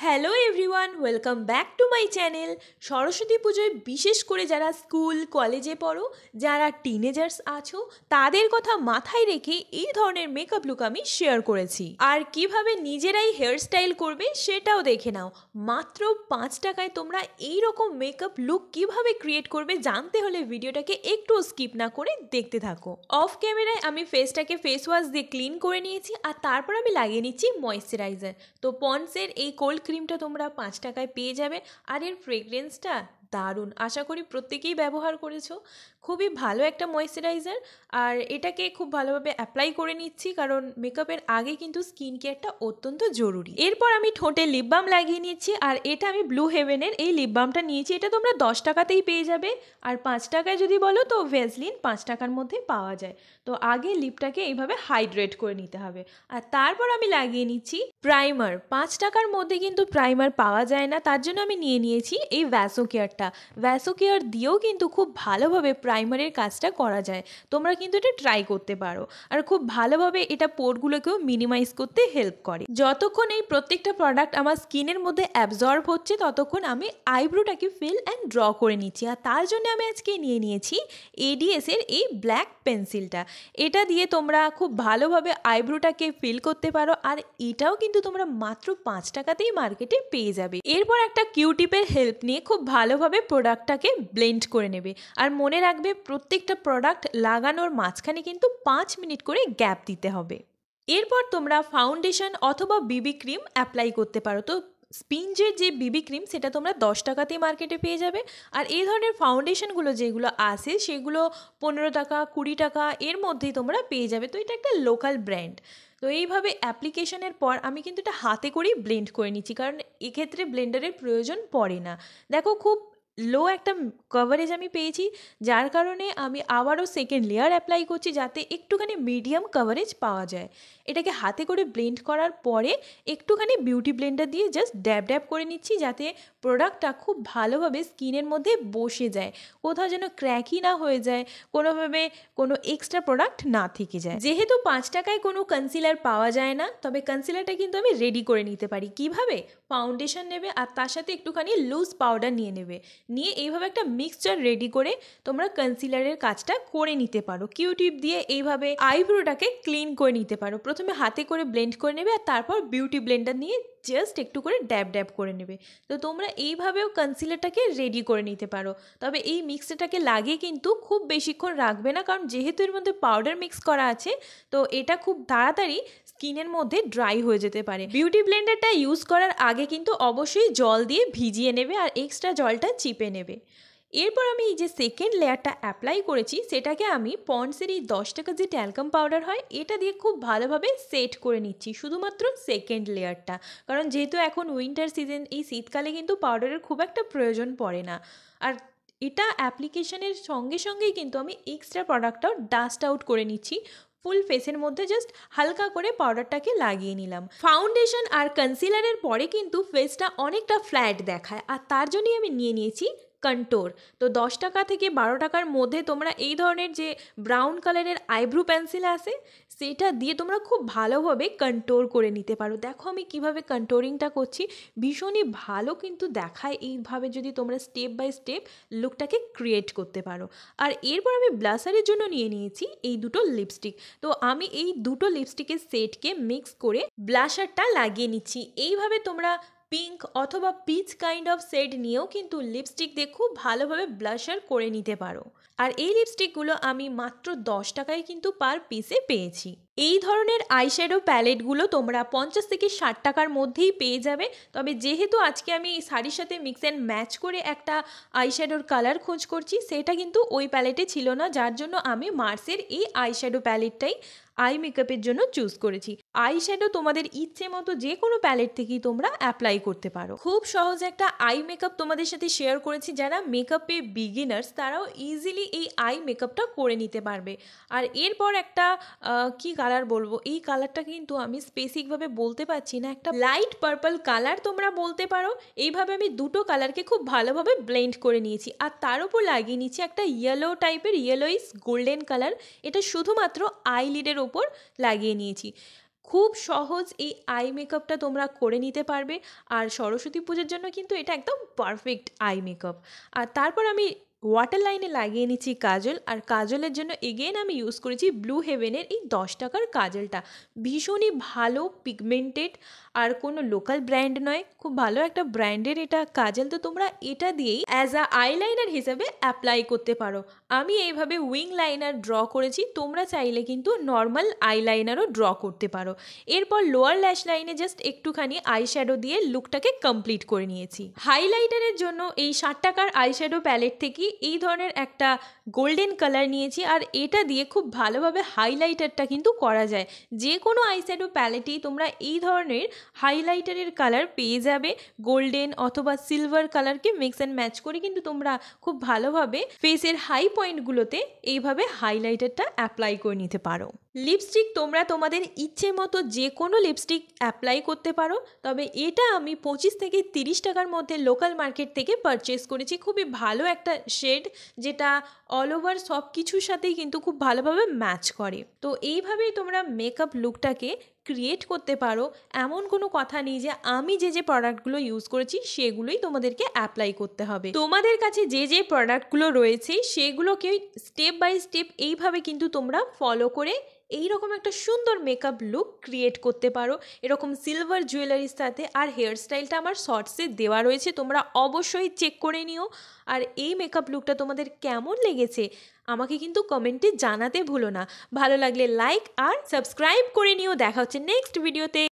Hello everyone, welcome back to my channel. Saraswati পুজোয় বিশেষ করে যারা স্কুল কলেজে পড়ো, যারা টিনেজার্স আছো, তাদের কথা মাথায় রেখে এই ধরনের মেকআপ লুক আমি শেয়ার করেছি। আর কিভাবে নিজেরাই হেয়ার স্টাইল করবে সেটাও দেখে নাও। মাত্র 5 টাকায় তোমরা এই রকম মেকআপ লুক কিভাবে ক্রিয়েট করবে জানতে হলে ভিডিওটাকে একটু স্কিপ না করে দেখতে থাকো। অফ ক্যামেরায় আমি ফেসটাকে ফেস ওয়াশ দিয়ে ক্লিন করে নিয়েছি আর তারপর আমি লাগিয়ে নিচ্ছি ময়েশ্চারাইজার। তো পন্ডসের এই কোল্ড ক্রিমটা তোমরা 5 টাকায় পেয়ে যাবে আর এর ফ্রেগরেন্সটা দারুণ। আশা করি প্রত্যেকেই ব্যবহার করেছো। খুবই ভালো একটা ময়েশ্চারাইজার আর এটাকে খুব ভালোভাবে অ্যাপ্লাই করে নিচ্ছি, কারণ মেকআপের আগে কিন্তু স্কিন কেয়ারটা অত্যন্ত জরুরি। এরপর আমি ঠোঁটে লিপ বাম লাগিয়ে নিচ্ছি আর এটা আমি ব্লু হেভেনের এই লিপ বামটা নিয়েছি। এটা তোমরা 10 টাকাতেই পেয়ে যাবে আর 5 টাকায় যদি বলো তো ভ্যাসলিন 5 টাকার মধ্যে পাওয়া যায়। তো আগে লিপটাকে এইভাবে হাইড্রেট করে নিতে হবে আর তারপর আমি লাগিয়ে নিচ্ছি প্রাইমার। 5 টাকার মধ্যে কিন্তু প্রাইমার পাওয়া যায় না, তার জন্য আমি নিয়ে নিয়েছি এই ভ্যাসো কেয়ারটা। ভ্যাসো কেয়ার দিয়েও কিন্তু খুব ভালোভাবে প্রাইমারের কাজটা করা যায়। তোমরা কিন্তু এটা ট্রাই করতে পারো আর খুব ভালোভাবে এটা পোরগুলোকেও মিনিমাইজ করতে হেল্প করে। যতক্ষণ এই প্রত্যেকটা প্রোডাক্ট আমার স্কিনের মধ্যে অ্যাবজর্ব হচ্ছে ততক্ষণ আমি আইব্রোটাকে ফিল অ্যান্ড ড্র করে নিচ্ছি। আর তার জন্য আমি আজকে নিয়ে নিয়েছি এডিএস এর এই ব্ল্যাক পেন্সিলটা। এটা দিয়ে তোমরা খুব ভালোভাবে আইব্রোটাকে ফিল করতে পারো আর এটাও কিন্তু তোমরা মাত্র 5 টাকাতেই মার্কেটে পেয়ে যাবে। এরপর একটা কিউটিপের হেল্প নিয়ে খুব ভালোভাবে প্রোডাক্টটাকে ব্লেন্ড করে নেবে আর মনে রাখবে প্রত্যেকটা প্রোডাক্ট লাগানোর মাঝখানে কিন্তু 5 মিনিট করে গ্যাপ দিতে হবে। এরপর তোমরা ফাউন্ডেশন অথবা বিবি ক্রিম অ্যাপ্লাই করতে পারো। তো স্পিঞ্জের যে বিবি ক্রিম সেটা তোমরা 10 টাকাতেই মার্কেটে পেয়ে যাবে আর এই ধরনের ফাউন্ডেশনগুলো যেগুলো আসে সেগুলো 15 টাকা 20 টাকা এর মধ্যেই তোমরা পেয়ে যাবে। তো এটা একটা লোকাল ব্র্যান্ড। তো এইভাবে অ্যাপ্লিকেশনের পর আমি কিন্তু এটা হাতে করেই ব্লেন্ড করে নিচ্ছি, কারণ এক্ষেত্রে ব্লেন্ডারের প্রয়োজন পড়ে না। দেখো খুব লো একটা কভারেজ আমি পেয়েছি, যার কারণে আমি আবারও সেকেন্ড লেয়ার অ্যাপ্লাই করছি যাতে একটুখানি মিডিয়াম কভারেজ পাওয়া যায়। এটাকে হাতে করে ব্লেন্ড করার পরে একটুখানি বিউটি ব্লেন্ডার দিয়ে জাস্ট ড্যাব ড্যাব করে নিচ্ছি যাতে প্রোডাক্টটা খুব ভালোভাবে স্কিনের মধ্যে বসে যায়, কোথাও যেন ক্র্যাকি না হয়ে যায়, কোনোভাবে কোনো এক্সট্রা প্রোডাক্ট না থেকে যায়। যেহেতু 5 টাকায় কোনো কনসিলার পাওয়া যায় না, তবে কনসিলারটা কিন্তু আমি রেডি করে নিতে পারি। কিভাবে? ফাউন্ডেশন নেবে আর তার সাথে একটুখানি লুজ পাউডার নিয়ে নেবে, নিয়ে এইভাবে একটা মিক্সচার রেডি করে তোমরা কনসিলারের কাজটা করে নিতে পারো। কিউটিপ দিয়ে এইভাবে আইব্রোটাকে ক্লিন করে নিতে পারো। প্রথমে হাতে করে ব্লেন্ড করে নেবে আর তারপর বিউটি ব্লেন্ডার নিয়ে জাস্ট একটু করে ড্যাব ড্যাব করে নেবে। তো তোমরা এইভাবেও কনসিলারটাকে রেডি করে নিতে পারো। তবে এই মিক্সচারটাকে লাগিয়ে কিন্তু খুব বেশিক্ষণ রাখবে না, কারণ যেহেতু এর মধ্যে পাউডার মিক্স করা আছে তো এটা খুব তাড়াতাড়ি স্কিনের মধ্যে ড্রাই হয়ে যেতে পারে। বিউটি ব্লেন্ডারটা ইউজ করার আগে কিন্তু অবশ্যই জল দিয়ে ভিজিয়ে নেবে আর এক্সট্রা জলটা চিপে নেবে। এরপর আমি এই যে সেকেন্ড লেয়ারটা অ্যাপ্লাই করেছি সেটাকে আমি পন্ডসের এই 10 টাকার যে ট্যালকাম পাউডার হয় এটা দিয়ে খুব ভালোভাবে সেট করে নিচ্ছি, শুধুমাত্র সেকেন্ড লেয়ারটা। কারণ যেহেতু এখন উইন্টার সিজন, এই শীতকালে কিন্তু পাউডারের খুব একটা প্রয়োজন পড়ে না। আর এটা অ্যাপ্লিকেশনের সঙ্গে সঙ্গেই কিন্তু আমি এক্সট্রা প্রোডাক্টটাও ডাস্ট আউট করে নিচ্ছি। ফুল ফেসের মধ্যে জাস্ট হালকা করে পাউডারটাকে লাগিয়ে নিলাম। ফাউন্ডেশন আর কনসিলারের পরে কিন্তু ফেসটা অনেকটা ফ্ল্যাট দেখায় আর তার জন্যই আমি নিয়ে নিয়েছি কন্ট্যুর। তো 10 টাকা থেকে 12 টাকার মধ্যে তোমরা এই ধরনের যে ব্রাউন কালারের আইব্রো পেন্সিল আছে সেটা দিয়ে তোমরা খুব ভালোভাবে কন্ট্যুর করে নিতে পারো। দেখো আমি কিভাবে কন্ট্যুরিংটা করছি, ভীষণই ভালো কিন্তু দেখায় এইভাবে যদি তোমরা স্টেপ বাই স্টেপ লুকটাকে ক্রিয়েট করতে পারো। আর এরপর আমি ব্লাশারের জন্য নিয়ে নিয়েছি এই দুটো লিপস্টিক। তো আমি এই দুটো লিপস্টিকের সেটকে মিক্স করে ব্লাশারটা লাগিয়ে নিচ্ছি। এইভাবে তোমরা পিঙ্ক অথবা পিচ কাইন্ড অফ শেড নিয়েও কিন্তু লিপস্টিক দিয়ে খুব ভালোভাবে ব্লাশার করে নিতে পারো। আর এই লিপস্টিকগুলো আমি মাত্র 10 টাকায় কিন্তু পার পিসে পেয়েছি। এই ধরনের আইশ্যাডো প্যালেটগুলো তোমরা 50 থেকে 60 টাকার মধ্যেই পেয়ে যাবে। তবে যেহেতু আজকে আমি এই শাড়ির সাথে মিক্স অ্যান্ড ম্যাচ করে একটা আইশ্যাডোর কালার খোঁজ করছি, সেটা কিন্তু ওই প্যালেটে ছিল না, যার জন্য আমি মার্সের এই আইশ্যাডো প্যালেটটাই আই মেকআপের জন্য চুজ করেছি। আইশ্যাডো তোমাদের ইচ্ছে মতো যে কোনো প্যালেট থেকেই তোমরা অ্যাপ্লাই করতে পারো। খুব সহজ একটা আই মেকআপ তোমাদের সাথে শেয়ার করেছি, যারা মেকআপে বিগিনার্স তারাও ইজিলি এই আই মেকআপটা করে নিতে পারবে। আর এরপর একটা কি কালার বলবো, এই কালারটা কিন্তু আমি স্পেসিফিকভাবে বলতে পারছি না, একটা লাইট পার্পল কালার তোমরা বলতে পারো। এইভাবে আমি দুটো কালারকে খুব ভালোভাবে ব্লেন্ড করে নিয়েছি আর তার উপর লাগিয়ে নিচ্ছি একটা ইয়েলো টাইপের ইয়েলোইস গোল্ডেন কালার। এটা শুধুমাত্র আইলিডের ওপর লাগিয়ে নিয়েছি। খুব সহজ এই আই মেকআপটা তোমরা করে নিতে পারবে। আর সরস্বতী পুজোর জন্য কিন্তু এটা একদম পারফেক্ট আই মেকআপ। আর তারপর আমি ওয়াটার লাইনে লাগিয়ে নিচ্ছি কাজল। আর কাজলের জন্য এগেন আমি ইউজ করেছি ব্লু হেভেনের এই 10 টাকার কাজলটা। ভীষণই ভালো পিগমেন্টেড, আর কোনো লোকাল ব্র্যান্ড নয়, খুব ভালো একটা ব্র্যান্ডের এটা কাজল। তো তোমরা এটা দিয়েই অ্যাজ আ আইলাইনার হিসেবে অ্যাপ্লাই করতে পারো। আমি এইভাবে উইং লাইনার ড্র করেছি, তোমরা চাইলে কিন্তু নর্মাল আইলাইনারও ড্র করতে পারো। এরপর লোয়ার ল্যাশ লাইনে জাস্ট একটুখানি আই শ্যাডো দিয়ে লুকটাকে কমপ্লিট করে নিয়েছি। হাইলাইটারের জন্য এই 60 টাকার আই শ্যাডো প্যালেট থেকে এই ধরনের একটা গোল্ডেন কালার নিয়েছি, আর এটা দিয়ে খুব ভালোভাবে হাইলাইটারটা কিন্তু করা যায়। যে কোনো আই শ্যাডো প্যালেটেই তোমরা এই ধরনের হাইলাইটারের কালার পেয়ে যাবে। গোল্ডেন অথবা সিলভার কালারকে মিক্স অ্যান্ড ম্যাচ করে কিন্তু তোমরা খুব ভালোভাবে ফেসের হাই পয়েন্টগুলোতে এইভাবে হাইলাইটারটা অ্যাপ্লাই করে নিতে পারো। লিপস্টিক তোমরা তোমাদের ইচ্ছে মতো যে কোনো লিপস্টিক অ্যাপ্লাই করতে পারো, তবে এটা আমি 25 থেকে 30 টাকার মধ্যে লোকাল মার্কেট থেকে পারচেস করেছি। খুবই ভালো একটা শেড, যেটা অল ওভার সব কিছুর সাথেই কিন্তু খুব ভালোভাবে ম্যাচ করে। তো এইভাবেই তোমরা মেকআপ লুকটাকে ক্রিয়েট করতে পারো। এমন কোনো কথা নেই যে আমি যে প্রোডাক্টগুলো ইউজ করেছি সেগুলোই তোমাদেরকে অ্যাপ্লাই করতে হবে। তোমাদের কাছে যে প্রোডাক্টগুলো রয়েছে সেগুলোকে স্টেপ বাই স্টেপ এইভাবে কিন্তু তোমরা ফলো করে এইরকম একটা সুন্দর মেকআপ লুক ক্রিয়েট করতে পারো, এরকম সিলভার জুয়েলারির সাথে। আর হেয়ার স্টাইলটা আমার শর্টসে দেওয়া রয়েছে, তোমরা অবশ্যই চেক করে নিও। আর এই মেকআপ লুকটা তোমাদের কেমন লেগেছে আমাকে কিন্তু কমেন্টে জানাতে ভুলো না। ভালো লাগলে লাইক আর সাবস্ক্রাইব করে নিও। দেখা হচ্ছে নেক্সট ভিডিওতে।